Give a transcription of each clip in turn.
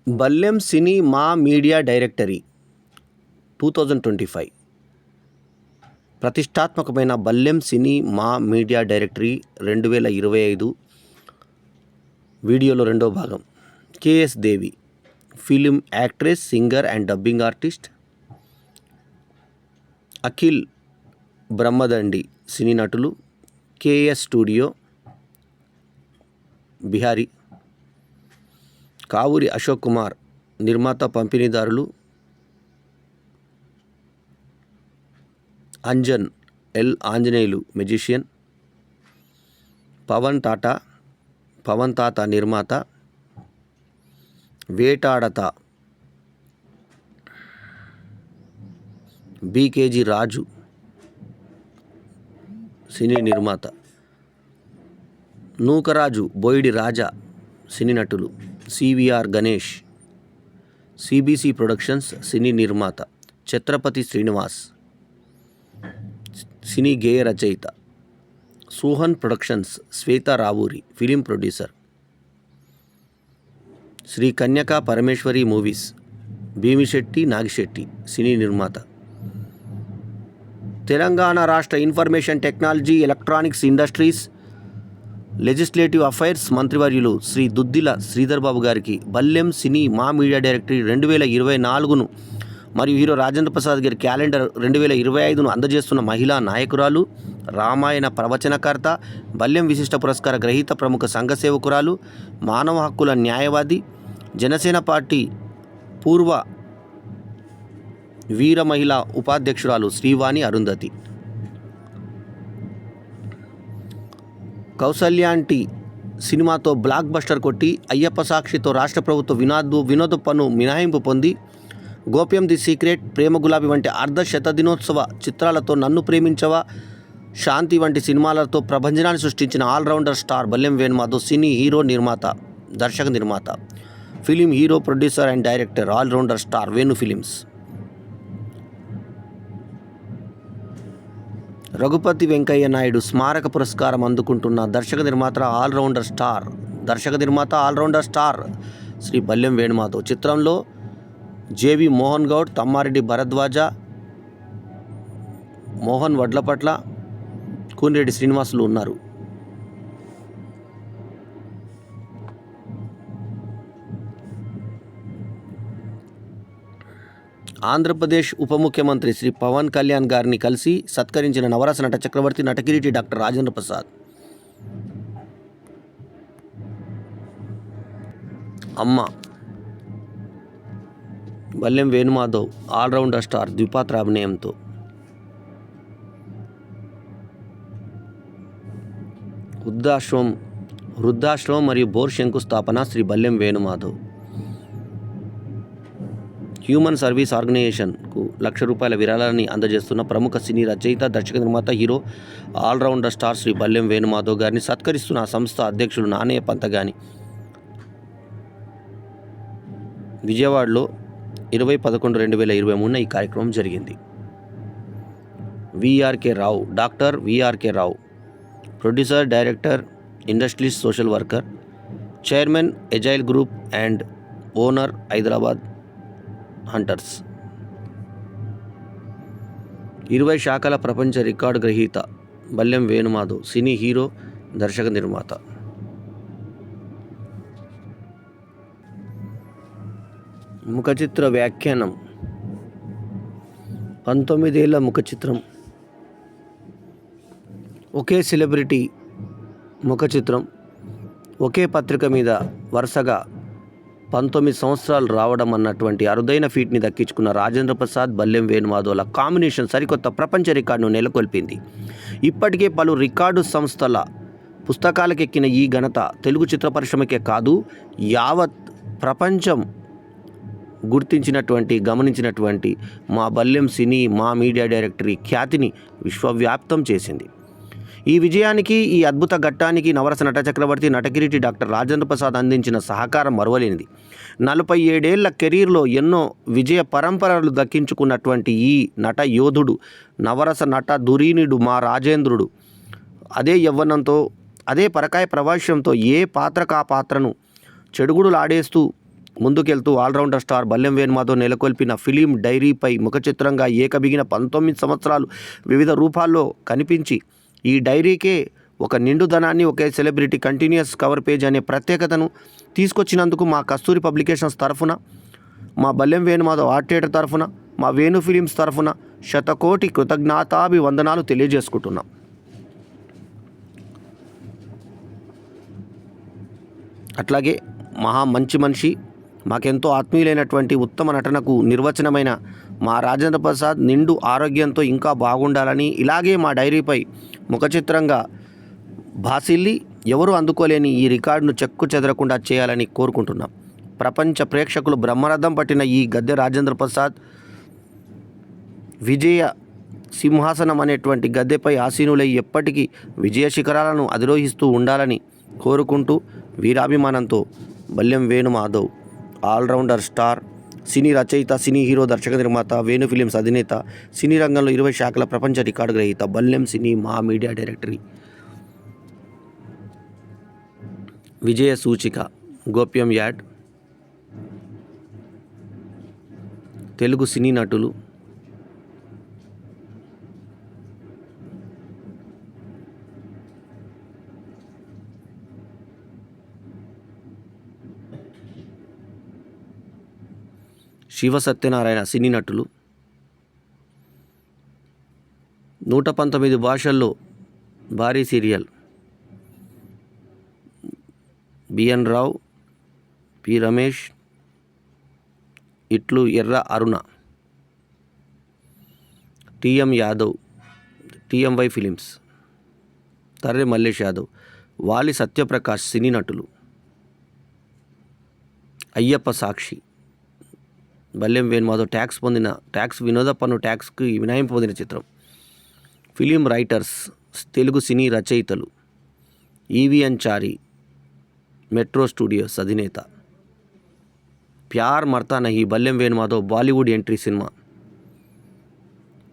బల్లెం cine మా media directory 2025 ప్రతిష్టాత్మకమైన బల్లెం cine మా మీడియా డైరెక్టరీ 2025 వీడియోలో రెండో భాగం. KS Devi film actress, singer and dubbing artist. Akhil Brahmadandi cine నటులు. KS studio Bihari. కావూరి అశోక్ కుమార్ నిర్మాత, పంపిణీదారులు. Anjan L Anjaneyulu magician. పవన్ తాత నిర్మాత. వేటాడత బీకేజీ రాజు సినీ నిర్మాత. నూకరాజు బోయిడి రాజా సినీ నటులు. CVR Ganesh CBC productions cine నిర్మాత. ఛత్రపతి శ్రీనివాస్ సినీ గేయ రచయిత. Sohan productions Shweta Ravuri film producer. Shri Kanyaka Parameshwari movies Bhimisetti Nagisetti cine నిర్మాత. తెలంగాణ రాష్ట్ర information technology electronics industries legislative affairs మంత్రివర్యులు శ్రీ దుద్దిల శ్రీధర్ బాబు గారికి బల్లెం సినీ మా మీడియా డైరెక్టరీ 2024ను మరియు హీరో రాజేంద్ర ప్రసాద్ గారి క్యాలెండర్ 2025ను అందజేస్తున్న మహిళా నాయకురాలు, రామాయణ ప్రవచనకర్త, బల్లెం విశిష్ట పురస్కార గ్రహీత, ప్రముఖ సంఘ సేవకురాలు, మానవ హక్కుల న్యాయవాది, జనసేన పార్టీ పూర్వ వీర మహిళా ఉపాధ్యక్షురాలు శ్రీవాణి అరుంధతి. కౌసల్యాంటి సినిమాతో బ్లాక్ బస్టర్ కొట్టి అయ్యప్ప సాక్షితో రాష్ట్ర ప్రభుత్వ వినోద పన్ను మినహాయింపు పొంది గోప్యం, ది సీక్రెట్, ప్రేమ గులాబీ వంటి అర్ధ శతదినోత్సవ చిత్రాలతో, నన్ను ప్రేమించవా, శాంతి వంటి సినిమాలతో ప్రభంజనాన్ని సృష్టించిన allrounder star బల్లెం Venumadhav cine hero, నిర్మాత, దర్శక నిర్మాత, film hero, producer and director. Allrounder star Venu films. Raghupathi Venkaiah Naidu స్మారక పురస్కారం అందుకుంటున్న దర్శక నిర్మాత, ఆల్రౌండర్ స్టార్ శ్రీ బల్లెం వేణుమాధవ్. చిత్రంలో జేవి మోహన్ గౌడ్, తమ్మారెడ్డి భరద్వాజ, మోహన్ వడ్లపట్ల, కూనిరెడ్డి శ్రీనివాసులు ఉన్నారు. ఆంధ్రప్రదేశ్ ఉప ముఖ్యమంత్రి శ్రీ పవన్ కళ్యాణ్ గారిని కలిసి సత్కరించిన నవరస నట చక్రవర్తి, నటకిరీటి doctor Rajendra Prasad. Amma Ballem Venumadhav all-rounder star ద్విపాత్ర అభినయంతో. వృద్ధాశ్రమం మరియు బోర్ శంకుస్థాపన శ్రీ బల్లెం వేణుమాధవ్. హ్యూమన్ సర్వీస్ ఆర్గనైజేషన్కు ₹1,00,000 విరాళాన్ని అందజేస్తున్న ప్రముఖ సినీ రచయిత, దర్శక నిర్మాత, hero, all-rounder star Shri Ballem Venumadhav గారిని సత్కరిస్తున్న ఆ సంస్థ అధ్యక్షులు నానయ్య పంతగాని. విజయవాడలో 20/11/2023 ఈ కార్యక్రమం జరిగింది. Doctor VRK Rao producer, director, industrialist, social worker, chairman agile group and owner, Hyderabad hunters. 20 శాఖల ప్రపంచ రికార్డు గ్రహీత బల్లెం వేణుమాధవ్ సినీ హీరో, దర్శక నిర్మాత. ముఖ చిత్ర వ్యాఖ్యానం. 19 ఏళ్ల ముఖ చిత్రం. ఒకే సెలబ్రిటీ ముఖ చిత్రం ఒకే పత్రిక మీద వరుసగా 19 సంవత్సరాలు రావడం అన్నటువంటి అరుదైన ఫీట్ని దక్కించుకున్న రాజేంద్ర ప్రసాద్, బల్లెం వేణుమాధవ్ల కాంబినేషన్ సరికొత్త ప్రపంచ రికార్డును నెలకొల్పింది. ఇప్పటికే పలు రికార్డు సంస్థల పుస్తకాలకెక్కిన ఈ ఘనత తెలుగు చిత్ర పరిశ్రమకే కాదు, యావత్ ప్రపంచం గమనించినటువంటి మా బల్లెం సినీ మా మీడియా డైరెక్టరీ ఖ్యాతిని విశ్వవ్యాప్తం చేసింది. ఈ విజయానికి, ఈ అద్భుత ఘట్టానికి నవరస నట చక్రవర్తి, నటకిరీటి డాక్టర్ రాజేంద్ర ప్రసాద్ అందించిన సహకారం మరువలేనిది. 47 ఏళ్ల కెరీర్లో ఎన్నో విజయ పరంపరలు దక్కించుకున్నటువంటి ఈ నట యోధుడు, నవరస నట ధురీణుడు మా రాజేంద్రుడు అదే యవ్వనంతో, అదే పరకాయ ప్రవేశంతో ఏ పాత్రకు ఆ పాత్రను చెడుగుడులాడేస్తూ ముందుకెళ్తూ ఆల్రౌండర్ స్టార్ బల్లెం వేణుమాధవ్ నెలకొల్పిన ఫిలిం డైరీపై ముఖచిత్రంగా ఏకబిగిన 19 సంవత్సరాలు వివిధ రూపాల్లో కనిపించి ఈ డైరీకే ఒక నిండుదనాన్ని ఒకే సెలబ్రిటీ కంటిన్యూస్ కవర్ పేజ్ అనే ప్రత్యేకతను తీసుకొచ్చినందుకు మా కస్తూరి పబ్లికేషన్స్ తరఫున, మా బల్లెం వేణుమాధవ్ ఆర్ట్ థియేటర్ తరఫున, మా వేణు ఫిలిమ్స్ తరఫున శతకోటి కృతజ్ఞతాభివందనాలు తెలియజేసుకుంటున్నాం. అట్లాగే మంచి మనిషి, మాకెంతో ఆత్మీయులైనటువంటి ఉత్తమ నటనకు నిర్వచనమైన మా రాజేంద్ర ప్రసాద్ నిండు ఆరోగ్యంతో ఇంకా బాగుండాలని, ఇలాగే మా డైరీపై ముఖచిత్రంగా భాసిల్లి ఎవరు అందుకోలేని ఈ రికార్డును చెక్కు చెదరకుండా చేయాలని కోరుకుంటున్నాం. ప్రపంచ ప్రేక్షకులు బ్రహ్మరథం పట్టిన ఈ గద్దె రాజేంద్ర ప్రసాద్ విజయ సింహాసనం అనేటువంటి గద్దెపై ఆసీనులై ఎప్పటికీ విజయ శిఖరాలను అధిరోహిస్తూ ఉండాలని కోరుకుంటూ వీరాభిమానంతో బల్లెం వేణుమాధవ్ ఆల్రౌండర్ స్టార్, సినీ రచయిత, సినీ హీరో, దర్శక నిర్మాత, వేణు ఫిలిమ్స్ అధినేత, సినీ రంగంలో 20 శాఖల ప్రపంచ రికార్డు గ్రహీత, బల్లెం సినీ మా మీడియా డైరెక్టరీ, విజయ సూచిక, గోప్యం యాడ్, తెలుగు సినీ నటులు, శివ సత్యనారాయణ సినీ నటులు, 119 భాషల్లో భారీ సీరియల్, బిఎన్ రావు, పి రమేష్, ఇట్లు ఎర్ర అరుణ, టిఎం యాదవ్, టిఎంవై ఫిలిమ్స్, తర్రె మల్లేష్ యాదవ్, వాలి సత్యప్రకాష్ సినీ నటులు, అయ్యప్ప సాక్షి, బల్లెం వేణుమాధవ్ ట్యాక్స్ వినోద పన్ను ట్యాక్స్కి మినహాయింపు పొందిన చిత్రం, ఫిలిం రైటర్స్ తెలుగు సినీ రచయితలు, ఈవిఎన్ చారి మెట్రో స్టూడియోస్ అధినేత, Pyar Marta Nahi Ballem Venumadhav Bollywood entry cinema,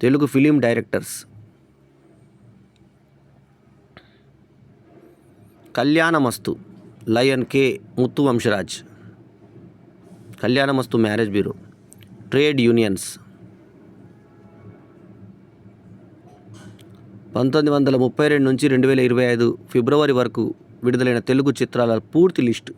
Telugu film directors, Kalyanamastu lion K Muthu Vamsharaj, Kalyanamastu marriage bureau, trade unions, 1932 నుంచి 2025 ఫిబ్రవరి వరకు విడుదలైన తెలుగు చిత్రాల పూర్తి లిస్టు.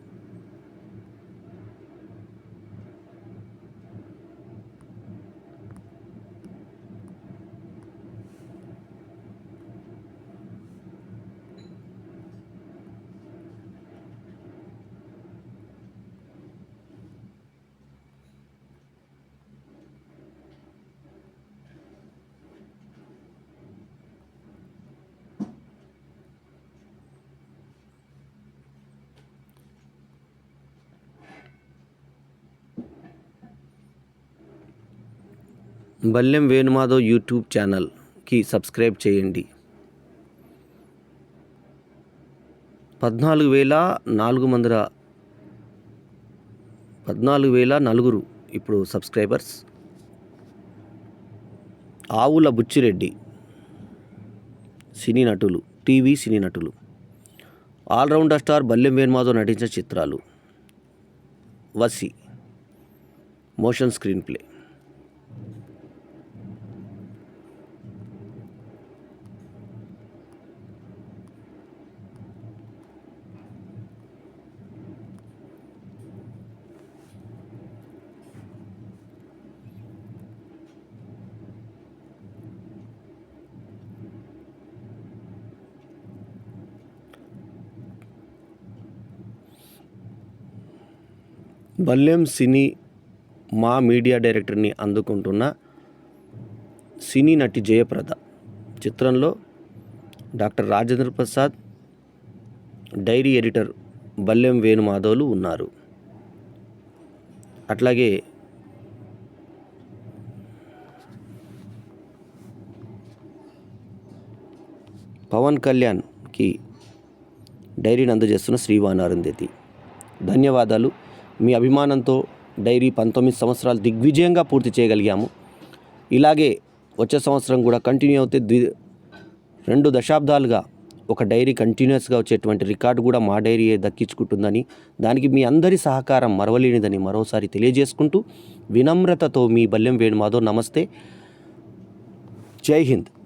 బల్లెం వేణుమాధవ్ యూట్యూబ్ ఛానల్కి సబ్స్క్రైబ్ చేయండి. 14,400 ఇప్పుడు సబ్స్క్రైబర్స్. ఆవుల బుచ్చిరెడ్డి సినీ నటులు, టీవీ సినీ నటులు, ఆల్రౌండర్ స్టార్ బల్లెం వేణుమాధవ్ నటించిన చిత్రాలు, వసి motion screenplay, Ballem cine మా మీడియా డైరెక్టర్ని అందుకుంటున్న సినీ నటి జయప్రద చిత్రంలో doctor Rajendra Prasad, diary editor Ballem వేణుమాధవ్లు ఉన్నారు. అట్లాగే పవన్ కళ్యాణ్కి డైరీని అందజేస్తున్న శ్రీవాణి అరుంధతి. ధన్యవాదాలు. మీ అభిమానంతో డైరీ 19 సంవత్సరాలు దిగ్విజయంగా పూర్తి చేయగలిగాము. ఇలాగే వచ్చే సంవత్సరం కూడా కంటిన్యూ అవుతే 2 దశాబ్దాలుగా ఒక డైరీ కంటిన్యూస్గా వచ్చేటువంటి రికార్డు కూడా మా డైరీయే దక్కించుకుంటుందని, దానికి మీ అందరి సహకారం మరవలేనిదని మరోసారి తెలియజేసుకుంటూ వినమ్రతతో మీ బల్లెం వేణుమాధవ్. నమస్తే. జై హింద్.